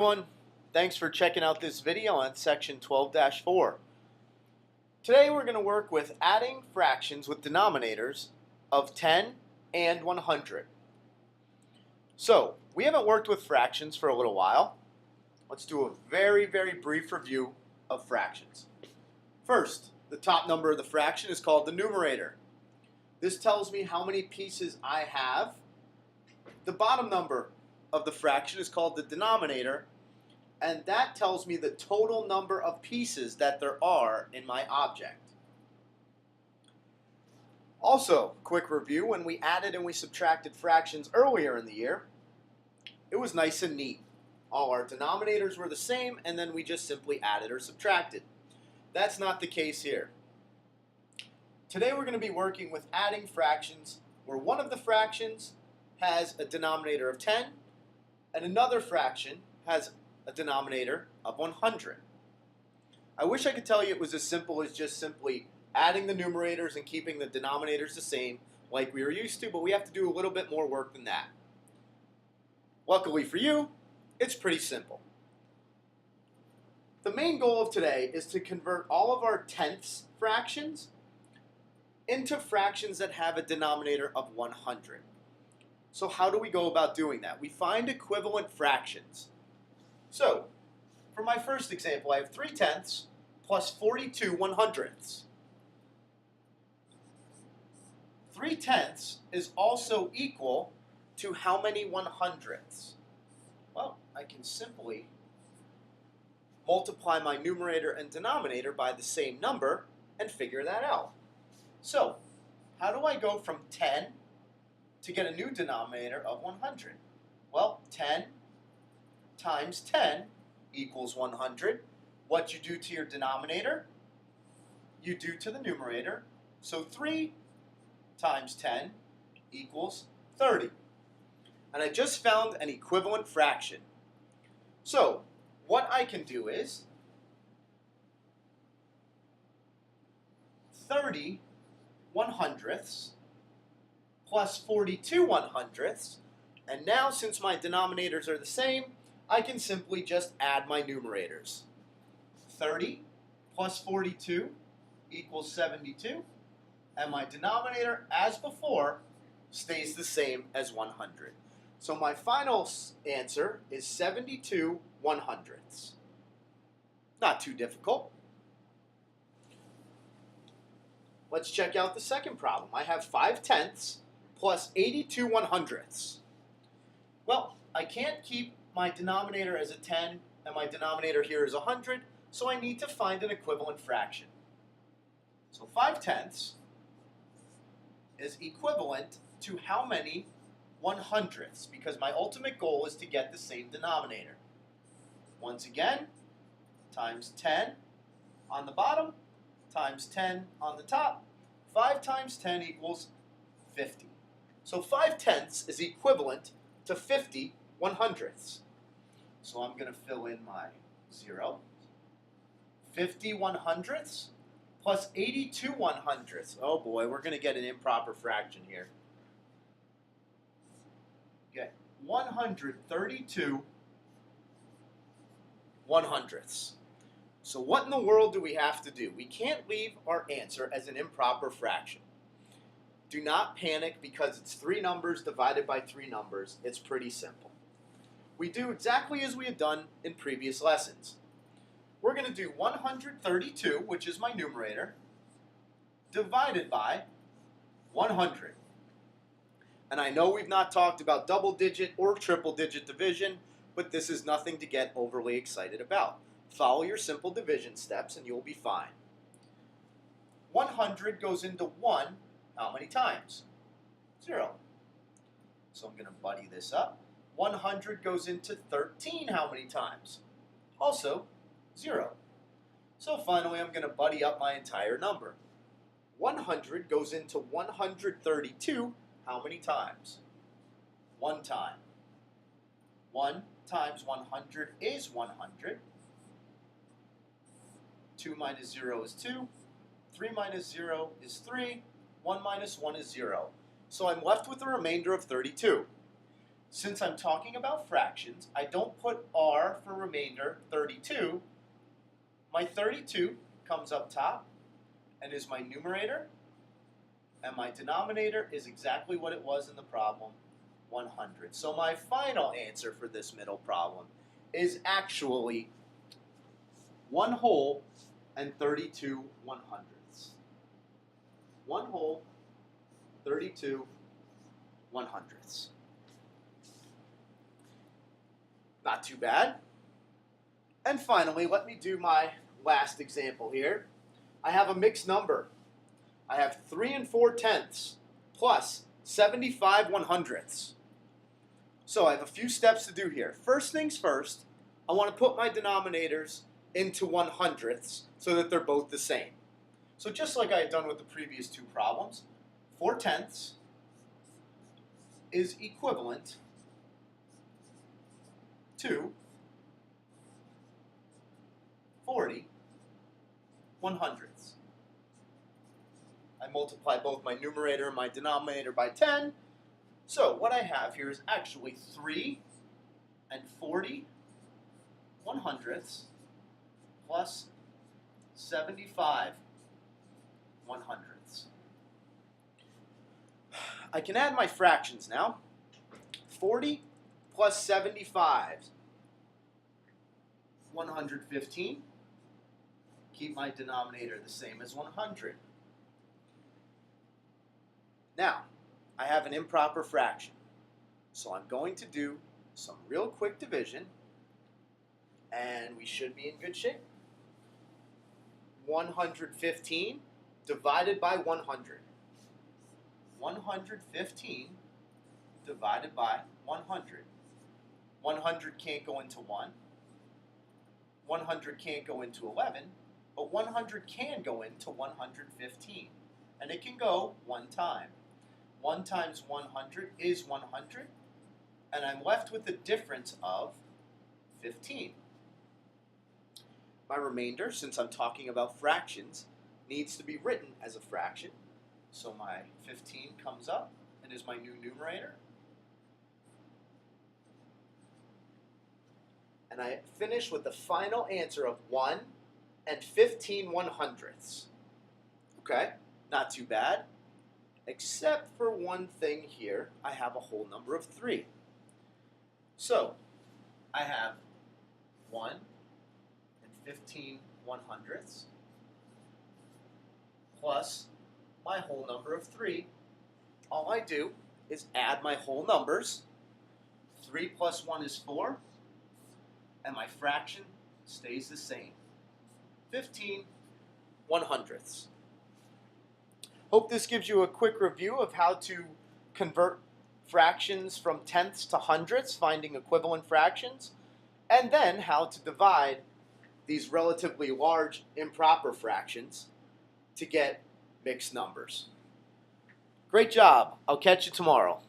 Everyone, thanks for checking out this video on section 12-4. Today we're going to work with adding fractions with denominators of 10 and 100. So, we haven't worked with fractions for a little while. Let's do a very brief review of fractions. First, the top number of the fraction is called the numerator. This tells me how many pieces I have. The bottom number of the fraction is called the denominator, and that tells me the total number of pieces that there are in my object. Also, quick review, when we added and we subtracted fractions earlier in the year, it was nice and neat. All our denominators were the same, and then we just simply added or subtracted. That's not the case here. Today we're going to be working with adding fractions where one of the fractions has a denominator of 10 and another fraction has a denominator of 100. I wish I could tell you it was as simple as just simply adding the numerators and keeping the denominators the same like we were used to, but we have to do a little bit more work than that. Luckily for you, it's pretty simple. The main goal of today is to convert all of our tenths fractions into fractions that have a denominator of 100. So how do we go about doing that? We find equivalent fractions. So, for my first example, I have 3 tenths plus 42 100ths. 3 tenths is also equal to how many 100ths? Well, I can simply multiply my numerator and denominator by the same number and figure that out. So, how do I go from 10 to get a new denominator of 100? Well, 10 times 10 equals 100. What you do to your denominator, you do to the numerator. So 3 times 10 equals 30. And I just found an equivalent fraction. So what I can do is 30 100ths plus 42 100ths, and now since my denominators are the same, I can simply just add my numerators. 30 plus 42 equals 72, and my denominator, as before, stays the same as 100. So my final answer is 72 100ths. Not too difficult. Let's check out the second problem. I have 5 tenths plus 82 100ths. Well, I can't keep my denominator as a 10 and my denominator here is 100, so I need to find an equivalent fraction. So 5 tenths is equivalent to how many 100ths? Because my ultimate goal is to get the same denominator. Once again, times 10 on the bottom, times 10 on the top. 5 times 10 equals 50. So 5 tenths is equivalent to 50 100ths. So I'm going to fill in my 0. 50 100ths plus 82 100ths. Oh boy, we're going to get an improper fraction here. Okay, 132 100ths. So what in the world do we have to do? We can't leave our answer as an improper fraction. Do not panic because it's 3 numbers divided by 3 numbers. It's pretty simple. We do exactly as we had done in previous lessons. We're going to do 132, which is my numerator, divided by 100. And I know we've not talked about double-digit or triple-digit division, but this is nothing to get overly excited about. Follow your simple division steps and you'll be fine. 100 goes into 1 how many times? 0. So I'm going to buddy this up. 100 goes into 13 how many times? Also 0. So finally I'm going to buddy up my entire number. 100 goes into 132 how many times? 1 time. 1 times 100 is 100. 2 minus 0 is 2. 3 minus 0 is 3. 1 minus 1 is 0. So I'm left with a remainder of 32. since I'm talking about fractions, I don't put r for remainder 32. My 32 comes up top and is my numerator, and my denominator is exactly what it was in the problem, 100. So my final answer for this middle problem is actually 1 whole and 32 100ths. 1 whole, 32 100ths. Not too bad. And finally, let me do my last example here. I have a mixed number. I have 3 and 4 tenths plus 75 100ths. So I have a few steps to do here. First things first, I want to put my denominators into 100ths so that they're both the same. So just like I had done with the previous two problems, 4 tenths is equivalent to 40 100ths. I multiply both my numerator and my denominator by 10. So what I have here is actually 3 and 40 100ths plus 75 100ths. I can add my fractions now. 40 plus 75, 115. Keep my denominator the same as 100. Now, I have an improper fraction. So I'm going to do some real quick division, and we should be in good shape. 115 divided by 100. 115 divided by 100. 100 can't go into 1. 100 can't go into 11. But 100 can go into 115. And it can go one time. 1 times 100 is 100. And I'm left with a difference of 15. My remainder, since I'm talking about fractions, needs to be written as a fraction. So my 15 comes up and is my new numerator. And I finish with the final answer of 1 and 15 100ths. Okay, not too bad. Except for one thing here, I have a whole number of 3. So, I have 1 and 15 100ths plus my whole number of 3. All I do is add my whole numbers. 3 plus 1 is 4, and my fraction stays the same. 15 100ths. Hope this gives you a quick review of how to convert fractions from tenths to hundredths, finding equivalent fractions, and then how to divide these relatively large improper fractions to get mixed numbers. Great job. I'll catch you tomorrow.